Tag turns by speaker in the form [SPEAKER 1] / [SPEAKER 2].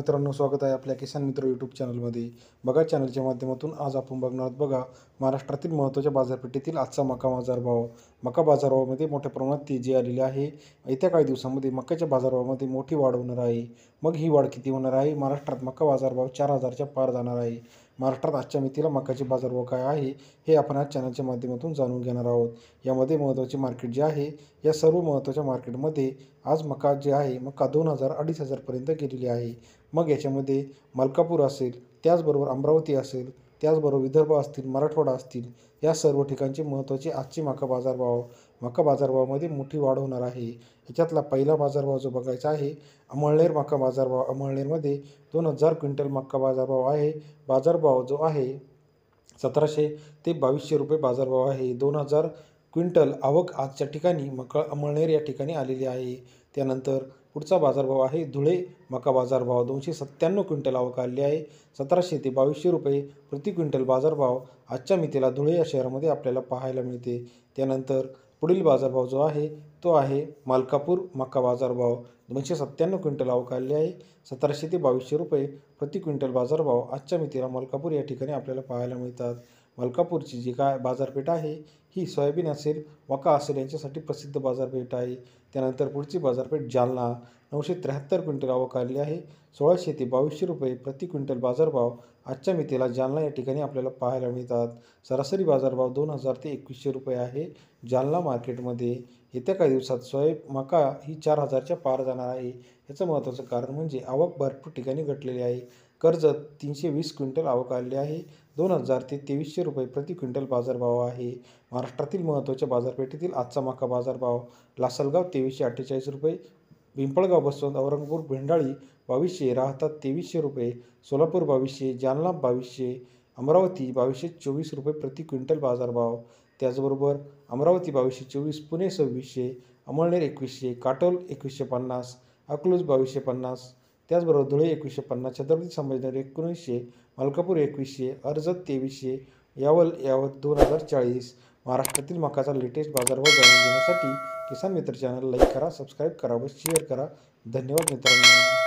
[SPEAKER 1] मित्रांनो, स्वागत आहे आपल्या किसान मित्र यूट्यूब चॅनलमध्ये. बघा, चॅनलच्या माध्यमातून आज आपण बघणार आहोत. बघा, महाराष्ट्रातील महत्त्वाच्या बाजारपेठेतील आजचा मका बाजारभाव. मका बाजारभावामध्ये मोठ्या प्रमाणात तेजी आलेली आहे. येत्या काही दिवसांमध्ये मक्याच्या बाजारभावामध्ये मोठी वाढ होणार आहे. मग ही वाढ किती होणार आहे? महाराष्ट्रात मका बाजारभाव 4,000च्या पार जाणार आहे. महाराष्ट्रात आजच्या मितीला मकाचे बाजारभाव काय आहे हे आपण आज चॅनलच्या माध्यमातून जाणून घेणार आहोत. यामध्ये महत्त्वाचे मार्केट जे आहे, या सर्व महत्त्वाच्या मार्केटमध्ये आज मका जे आहे, मका 2,000 2,500पर्यंत गेलेली आहे. मग याच्यामध्ये मलकापूर असेल, त्याचबरोबर अमरावती असेल, त्याचबरोबर विदर्भ असतील, मराठवाडा असतील, या सर्व ठिकाणचे महत्त्वाचे आजचे मका बाजारभावामध्ये मोठी वाढ होणार आहे. याच्यातला पहिला बाजारभाव जो बघायचा आहे, अमळनेर मका बाजारभाव. अमळनेरमध्ये 2,000 क्विंटल मका बाजारभाव आहे. बाजारभाव जो आहे 1,700 ते 2,200 रुपये बाजारभाव आहे. 2,000 क्विंटल आवक आजच्या ठिकाणी अमळनेर या ठिकाणी आलेली आहे. त्यानंतर पुढचा बाजारभाव आहे धुळे मका बाजारभाव. 297 क्विंटल आवक आलेली आहे. 1,700 ते 2,200 रुपये प्रति क्विंटल बाजारभाव आजच्या मितीला धुळे या शहरामध्ये आपल्याला पाहायला मिळते. त्यानंतर पुढील बाजारभाव जो आहे तो आहे मलकापूर मका बाजारभाव. 297 क्विंटल आवक आलेली आहे. 1,700 ते 2,200 रुपये प्रति क्विंटल बाजारभाव आजच्या मितीला मलकापूर या ठिकाणी आपल्याला पाहायला मिळतात. मलकापूरची जी काय बाजारपेठ आहे ही सोयाबीन असेल, मका असेल यांच्यासाठी प्रसिद्ध बाजारपेठ आहे. त्यानंतर पुढची बाजारपेठ जालना. 973 क्विंटल आवक आलेली आहे. 1,600 ते 2,200 रुपये प्रति क्विंटल बाजारभाव आजच्या मितीला जालना या ठिकाणी आपल्याला पाहायला मिळतात. सरासरी बाजारभाव 2,000 ते 2,100 रुपये आहे जालना मार्केटमध्ये. येत्या काही दिवसात मका ही 4,000च्या पार जाणार आहे. याचं महत्त्वाचं कारण म्हणजे आवक भरपूर ठिकाणी घटलेली आहे. कर्जत 320 क्विंटल आवक आलेली आहे. 2,000 ते 2,300 रुपये प्रति क्विंटल बाजारभाव आहे. महाराष्ट्रातील महत्त्वाच्या बाजारपेठेतील आजचा मका बाजारभाव लासलगाव 2,348 रुपये, पिंपळगाव बसवंत, औरंगापूर भेंडाळी 2,200, राहता 2,300 रुपये, सोलापूर 2,200, जालना 2,200, अमरावती 2,224 रुपये प्रति क्विंटल बाजारभाव. त्याचबरोबर अमरावती 2,224, पुणे 2,600, अमळनेर 2,100, काटोल 2,150, अकलूज 2,250, त्याचबरोबर धुळे 2,150, छत्रपती संभाजीनगर 1,900, मलकापूर 2,100, कर्जत 2,300, यावल 2,040. महाराष्ट्रातील मकाचा लेटेस्ट बाजारभाव जाणून घेण्यासाठी किसान मित्र चॅनल लाईक करा, सबस्क्राईब करा व शेअर करा. धन्यवाद मित्रांनो.